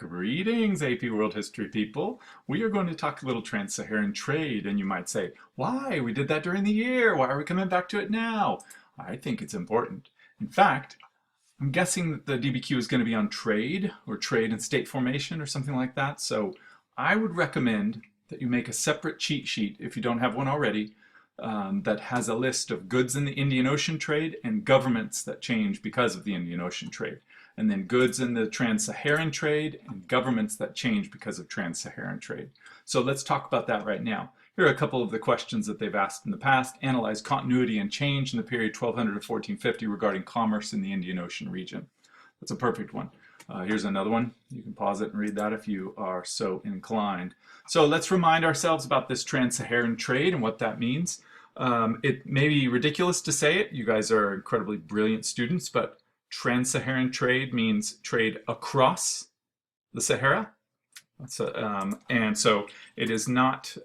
Greetings, AP World History people. We are going to talk a little trans-Saharan trade, and you might say, why? We did that during the year. Why are we coming back to it now? I think it's important. In fact, I'm guessing that the DBQ is going to be on trade or trade and state formation or something like that. So I would recommend that you make a separate cheat sheet if you don't have one already that has a list of goods in the Indian Ocean trade and governments that change because of the Indian Ocean trade. And then goods in the trans-Saharan trade and governments that change because of trans-Saharan trade. So let's talk about that right now. Here are a couple of the questions that they've asked in the past. Analyze continuity and change in the period 1200 to 1450 regarding commerce in the Indian Ocean region. That's a perfect one. Here's another one. You can pause it and read that if you are so inclined. So let's remind ourselves about this trans-Saharan trade and what that means. It may be ridiculous to say it. You guys are incredibly brilliant students, but trans-Saharan trade means trade across the Sahara. And so it is not,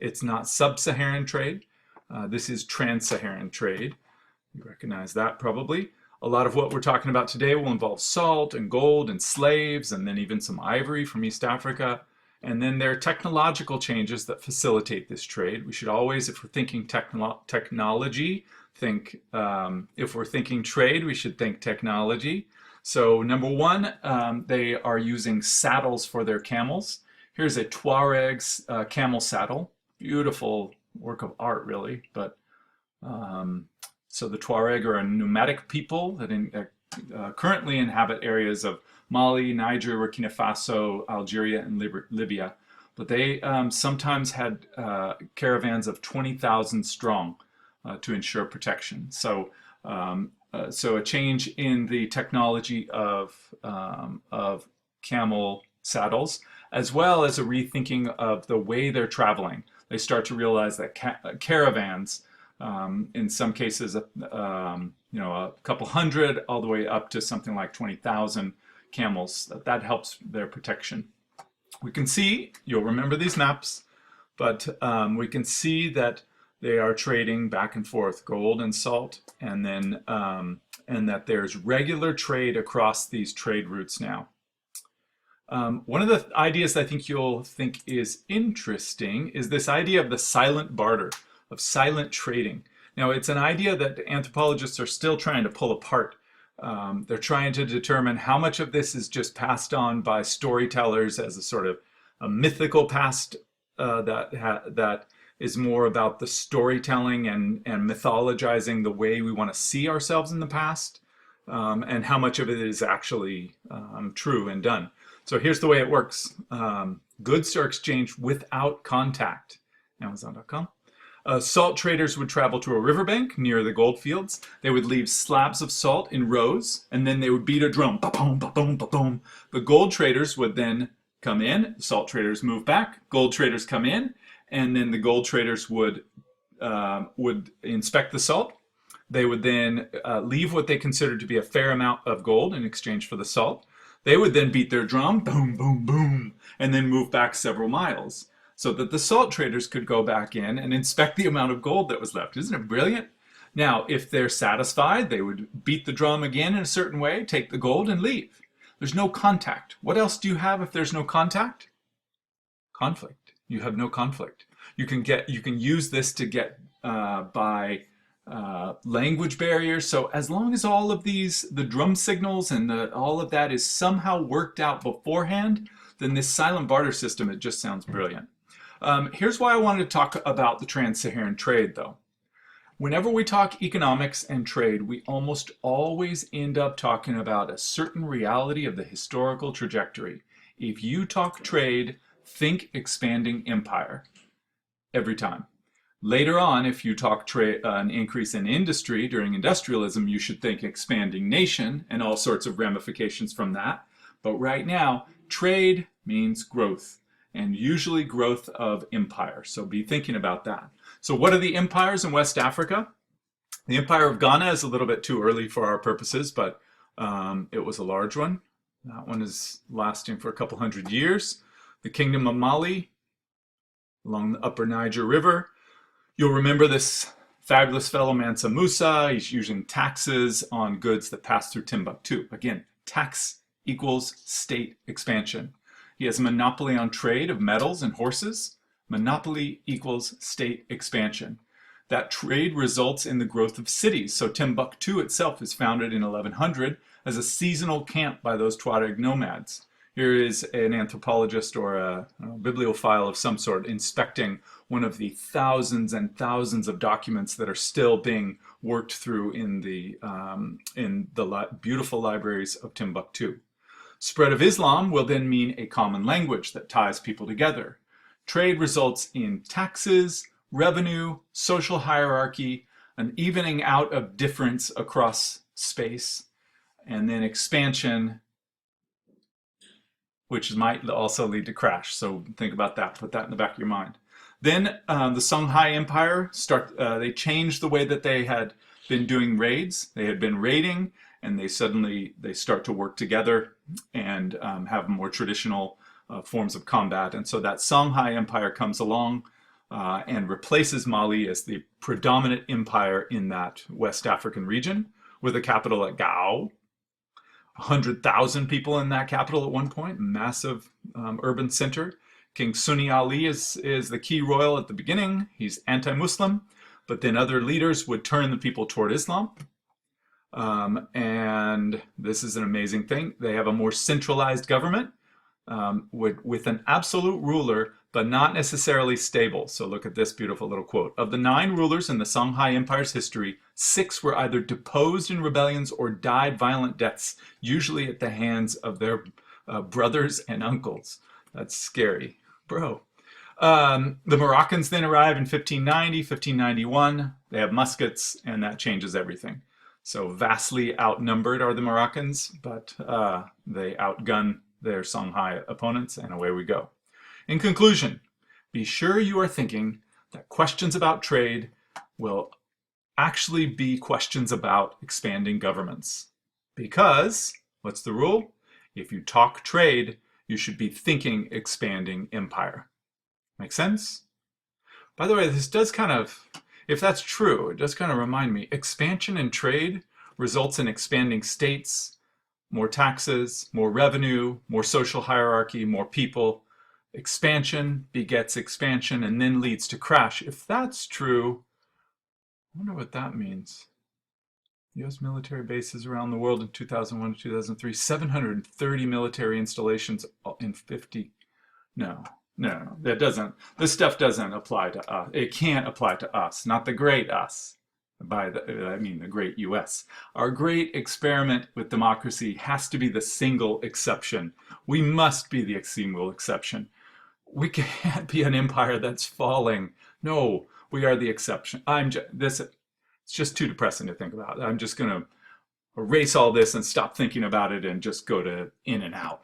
it's not sub-Saharan trade. This is trans-Saharan trade. You recognize that probably. A lot of what we're talking about today will involve salt and gold and slaves and then even some ivory from East Africa. And then there are technological changes that facilitate this trade. We should always, if we're thinking technology, think, if we're thinking trade, we should think technology. So number one, they are using saddles for their camels. Here's a Tuareg's camel saddle. Beautiful work of art, really. But so the Tuareg are a nomadic people that currently inhabit areas of Mali, Niger, Burkina Faso, Algeria, and Libya. But they sometimes had caravans of 20,000 strong to ensure protection. So, so a change in the technology of camel saddles, as well as a rethinking of the way they're traveling. They start to realize that caravans, in some cases, you know, a couple hundred, all the way up to something like 20,000 camels, that helps their protection. We can see, you'll remember these maps, but we can see that they are trading back and forth gold and salt, and then and that there's regular trade across these trade routes now. One of the ideas I think you'll think is interesting is this idea of the silent barter, of silent trading. Now, it's an idea that anthropologists are still trying to pull apart. They're trying to determine how much of this is just passed on by storytellers as a sort of a mythical past that is more about the storytelling and mythologizing the way we want to see ourselves in the past, and how much of it is actually true and done. So here's the way it works. Goods are exchanged without contact. Amazon.com. Salt traders would travel to a riverbank near the gold fields. They would leave slabs of salt in rows, and then they would beat a drum. Ba-boom, ba-boom, ba-boom. The gold traders would then come in. Salt traders move back. Gold traders come in, and then the gold traders would inspect the salt. They would then leave what they considered to be a fair amount of gold in exchange for the salt. They would then beat their drum, boom, boom, boom, and then move back several miles, so that the salt traders could go back in and inspect the amount of gold that was left. Isn't it brilliant? Now, if they're satisfied, they would beat the drum again in a certain way, take the gold, and leave. There's no contact. What else do you have if there's no contact? Conflict. You have no conflict. You can use this to get by language barriers. So as long as all of these, the drum signals and all of that is somehow worked out beforehand, then this silent barter system, it just sounds brilliant. Here's why I wanted to talk about the trans-Saharan trade, though. Whenever we talk economics and trade, we almost always end up talking about a certain reality of the historical trajectory. If you talk trade, think expanding empire every time. Later on, if you talk an increase in industry during industrialism, you should think expanding nation and all sorts of ramifications from that. But right now, trade means growth, and usually growth of empire. So be thinking about that. So what are the empires in West Africa? The Empire of Ghana is a little bit too early for our purposes, but it was a large one. That one is lasting for a couple hundred years. The Kingdom of Mali along the upper Niger River. You'll remember this fabulous fellow Mansa Musa. He's using taxes on goods that pass through Timbuktu. Again, tax equals state expansion. He has a monopoly on trade of metals and horses. Monopoly equals state expansion. That trade results in the growth of cities. So Timbuktu itself is founded in 1100 as a seasonal camp by those Tuareg nomads. Here is an anthropologist or a bibliophile of some sort inspecting one of the thousands and thousands of documents that are still being worked through in the beautiful libraries of Timbuktu. Spread of Islam will then mean a common language that ties people together. Trade results in taxes, revenue, social hierarchy, an evening out of difference across space, and then expansion, which might also lead to crash. So think about that, put that in the back of your mind. Then the Songhai Empire, they changed the way that they had been doing raids. They had been raiding, and they start to work together and have more traditional forms of combat. And so that Songhai Empire comes along and replaces Mali as the predominant empire in that West African region, with a capital at Gao. 100,000 people in that capital at one point, massive urban center. King Sunni Ali is the key royal at the beginning. He's anti-Muslim, but then other leaders would turn the people toward Islam. And this is an amazing thing. They have a more centralized government with an absolute ruler, but not necessarily stable. So look at this beautiful little quote. Of the 9 rulers in the Songhai Empire's history, 6 were either deposed in rebellions or died violent deaths, usually at the hands of their brothers and uncles. That's scary, bro. The Moroccans then arrive in 1590, 1591. They have muskets, and that changes everything. So vastly outnumbered are the Moroccans, but they outgun their Songhai opponents, and away we go. In conclusion, be sure you are thinking that questions about trade will actually be questions about expanding governments. Because, what's the rule? If you talk trade, you should be thinking expanding empire. Make sense? By the way, this does kind of, if that's true, it does kind of remind me, expansion in trade results in expanding states, more taxes, more revenue, more social hierarchy, more people. Expansion begets expansion and then leads to crash. If that's true, I wonder what that means. U.S. military bases around the world in 2001 to 2003, 730 military installations in 50. No, that doesn't. This stuff doesn't apply to us. It can't apply to us, not the great us. I mean the great U.S. Our great experiment with democracy has to be the single exception. We must be the single exception. We can't be an empire that's falling. No, we are the exception. It's just too depressing to think about. I'm just going to erase all this and stop thinking about it and just go to in and out.